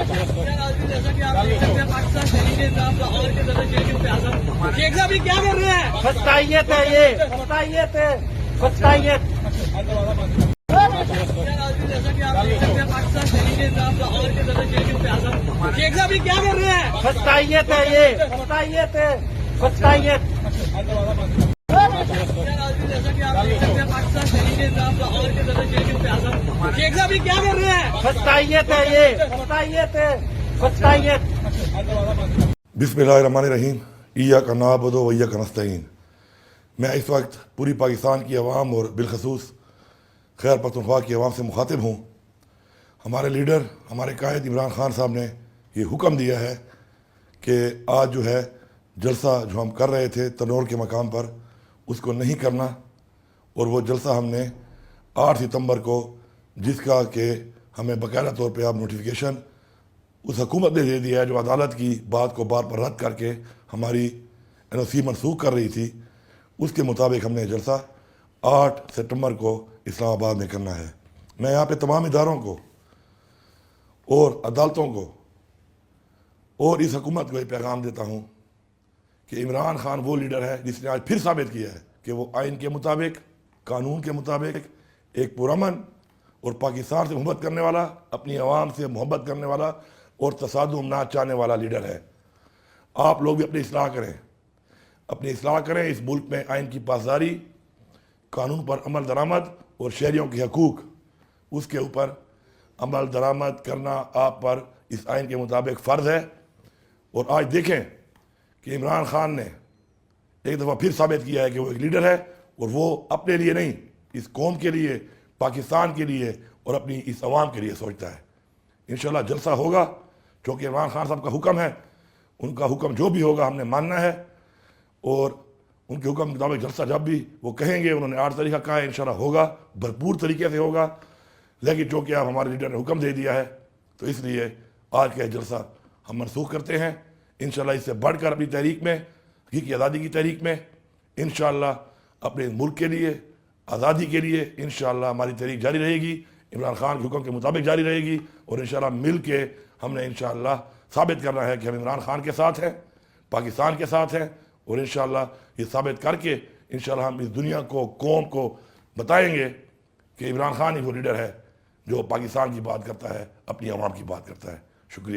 جیسا کہ آپ دیکھ سکتے ہیں پاکستان تحریک انصاف لاہور کے صدر شیخ اعظم شیخ صاحب یہ کیا کر رہے ہیں؟ فتائیت ہے یہ، فتائیت ہے، فتائیت۔ جیسا کہ آپ دیکھ سکتے ہیں پاکستان تحریک انصاف لاہور کے صدر شیخ اعظم شیخ صاحب یہ کیا کر رہے ہیں؟ فتائیت ہے یہ، فتائیت ہے، فتائیت۔ جیسا کہ آپ دیکھ سکتے ہیں پاکستان تحریک انصاف لاہور کے صدر شیخ اعظم شیخ صاحب یہ کیا کر رہے ہیں؟ فتائیت ہے یہ، فتائیت ہے، فتائیت۔ بسم اللہ الرحمن الرحیم۔ ایاک نعبد و ایاک نستعین۔ میں اس وقت پوری پاکستان کی عوام اور بالخصوص خیبر پختونخوا کی عوام سے مخاطب ہوں۔ ہمارے لیڈر، ہمارے قائد عمران خان صاحب نے یہ حکم دیا ہے کہ آج جو ہے جلسہ جو ہم کر رہے تھے تنور کے مقام پر اس کو نہیں کرنا، اور وہ جلسہ ہم نے 8 ستمبر کو، جس کا کہ ہمیں باقاعدہ طور پہ آپ نوٹیفیکیشن اس حکومت نے دے دیا ہے جو عدالت کی بات کو بار پر رد کر کے ہماری NOC منسوخ کر رہی تھی، اس کے مطابق ہم نے جلسہ 8 ستمبر کو اسلام آباد میں کرنا ہے۔ میں یہاں پہ تمام اداروں کو اور عدالتوں کو اور اس حکومت کو یہ پیغام دیتا ہوں کہ عمران خان وہ لیڈر ہے جس نے آج پھر ثابت کیا ہے کہ وہ آئین کے مطابق، قانون کے مطابق ایک پرامن اور پاکستان سے محبت کرنے والا، اپنی عوام سے محبت کرنے والا اور تصادم نہ چاہنے والا لیڈر ہے۔ آپ لوگ بھی اپنی اصلاح کریں، اپنی اصلاح کریں۔ اس ملک میں آئین کی پاسداری، قانون پر عمل درآمد اور شہریوں کے حقوق، اس کے اوپر عمل درآمد کرنا آپ پر اس آئین کے مطابق فرض ہے۔ اور آج دیکھیں کہ عمران خان نے ایک دفعہ پھر ثابت کیا ہے کہ وہ ایک لیڈر ہے، اور وہ اپنے لیے نہیں، اس قوم کے لیے، پاکستان کے لیے اور اپنی اس عوام کے لیے سوچتا ہے۔ انشاءاللہ جلسہ ہوگا، چونکہ عمران خان صاحب کا حکم ہے، ان کا حکم جو بھی ہوگا ہم نے ماننا ہے، اور ان کے حکم کے مطابق جلسہ جب بھی وہ کہیں گے، انہوں نے 8 طریقہ کہا ہے، انشاءاللہ ہوگا، بھرپور طریقے سے ہوگا۔ لیکن چونکہ اب ہمارے لیڈر نے حکم دے دیا ہے تو اس لیے آج کا جلسہ ہم منسوخ کرتے ہیں۔ انشاءاللہ اس سے بڑھ کر اپنی تحریک میں، حقیقی آزادی کی تحریک میں، انشاءاللہ اپنے ملک کے لیے، آزادی کے لیے انشاءاللہ ہماری تحریک جاری رہے گی، عمران خان کے حکم کے مطابق جاری رہے گی، اور انشاءاللہ مل کے ہم نے انشاءاللہ ثابت کرنا ہے کہ ہم عمران خان کے ساتھ ہیں، پاکستان کے ساتھ ہیں، اور انشاءاللہ یہ ثابت کر کے انشاءاللہ ہم اس دنیا کو، قوم کو بتائیں گے کہ عمران خان ہی وہ لیڈر ہے جو پاکستان کی بات کرتا ہے، اپنی عوام کی بات کرتا ہے۔ شکریہ۔